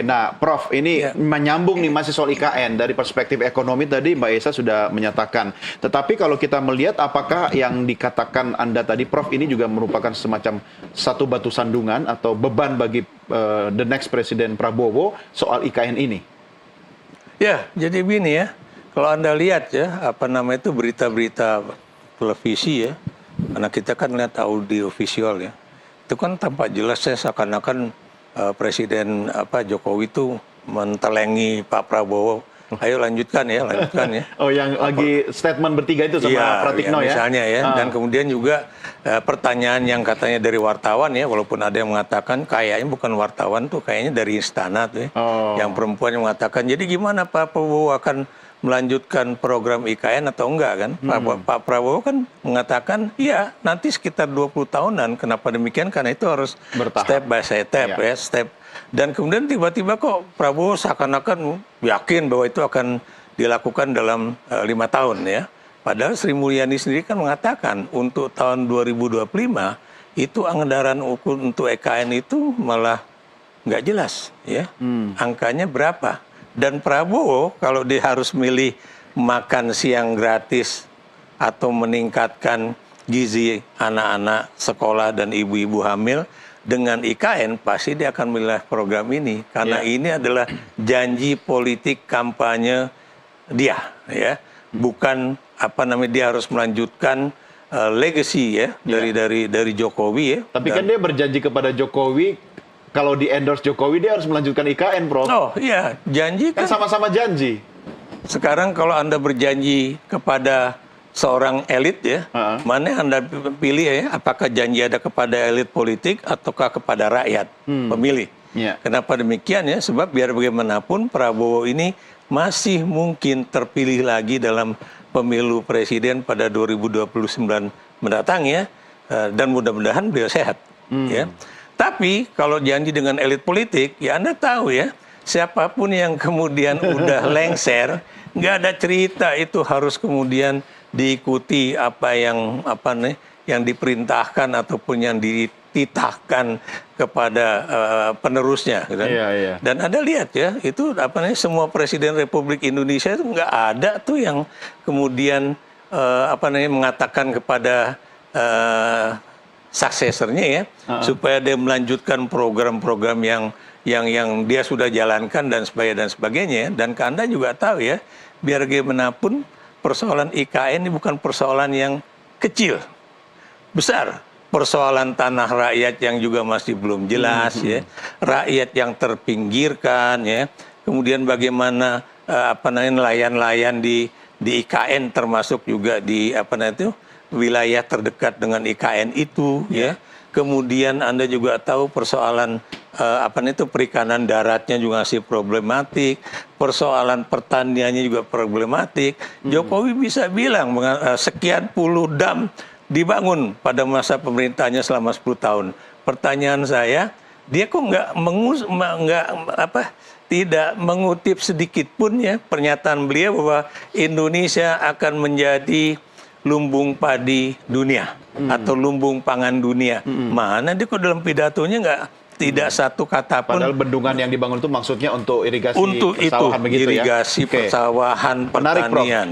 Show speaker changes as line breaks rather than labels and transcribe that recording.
Nah, Prof, ini menyambung nih masih soal IKN. Dari perspektif ekonomi tadi Mbak Esa sudah menyatakan. Tetapi kalau kita melihat apakah yang dikatakan Anda tadi, Prof, ini juga merupakan semacam satu batu sandungan atau beban bagi the next Presiden Prabowo soal IKN ini?
Ya, jadi begini ya. Kalau Anda lihat ya, apa namanya itu berita-berita televisi ya, karena kita kan lihat audio visual ya, itu kan tampak jelas ya seakan-akan Presiden Jokowi itu mentelengi Pak Prabowo. Ayo lanjutkan ya.
Oh, yang lagi statement bertiga itu sama Pratikno ya?
Misalnya ya. Dan kemudian juga pertanyaan yang katanya dari wartawan ya, walaupun ada yang mengatakan kayaknya bukan wartawan tuh, kayaknya dari istana tuh ya. Yang perempuan yang mengatakan, jadi gimana Pak Prabowo akan melanjutkan program IKN atau enggak kan? Pak Prabowo kan mengatakan, iya nanti sekitar 20 tahunan. Kenapa demikian? Karena itu harus step by step ya, step. Dan kemudian tiba-tiba kok Prabowo seakan-akan yakin bahwa itu akan dilakukan dalam 5 tahun ya. Padahal Sri Mulyani sendiri kan mengatakan untuk tahun 2025 itu anggaran untuk IKN itu malah nggak jelas ya. Angkanya berapa? Dan Prabowo kalau dia harus milih makan siang gratis atau meningkatkan gizi anak-anak sekolah dan ibu-ibu hamil dengan IKN, pasti dia akan milih program ini. Karena ini adalah janji politik kampanye dia, ya. Bukan dia harus melanjutkan legacy ya dari Jokowi ya.
Tapi kan dia berjanji kepada Jokowi. Kalau di endorse Jokowi, dia harus melanjutkan IKN, Prof.
Oh iya, janji
kan sama-sama janji.
Sekarang kalau Anda berjanji kepada seorang elit ya, mana yang Anda pilih ya? Apakah janji ada kepada elit politik ataukah kepada rakyat pemilih? Kenapa demikian ya? Sebab biar bagaimanapun Prabowo ini masih mungkin terpilih lagi dalam pemilu presiden pada 2029 mendatang ya, dan mudah-mudahan beliau sehat. Ya. Tapi kalau janji dengan elit politik, ya Anda tahu ya, siapapun yang kemudian udah lengser, nggak ada cerita itu harus kemudian diikuti yang diperintahkan ataupun yang dititahkan kepada penerusnya. Gitu. Dan Anda lihat ya, itu semua presiden Republik Indonesia itu nggak ada tuh yang kemudian mengatakan kepada suksesornya ya, supaya dia melanjutkan program-program yang dia sudah jalankan dan sebagainya. Dan Anda juga tahu ya, biar bagaimanapun persoalan IKN ini bukan persoalan yang kecil, besar. Persoalan tanah rakyat yang juga masih belum jelas ya, rakyat yang terpinggirkan ya. Kemudian bagaimana nelayan-nelayan di IKN termasuk juga di wilayah terdekat dengan IKN itu ya. Kemudian Anda juga tahu persoalan perikanan daratnya juga masih problematik, persoalan pertaniannya juga problematik. Jokowi bisa bilang sekian puluh dam dibangun pada masa pemerintahnya selama 10 tahun. Pertanyaan saya, dia kok tidak mengutip sedikit pun ya pernyataan beliau bahwa Indonesia akan menjadi lumbung padi dunia atau lumbung pangan dunia. Mana dia kok dalam pidatonya tidak satu kata pun.
Padahal bendungan yang dibangun itu maksudnya untuk irigasi
untuk
persawahan
itu, irigasi persawahan, pertanian.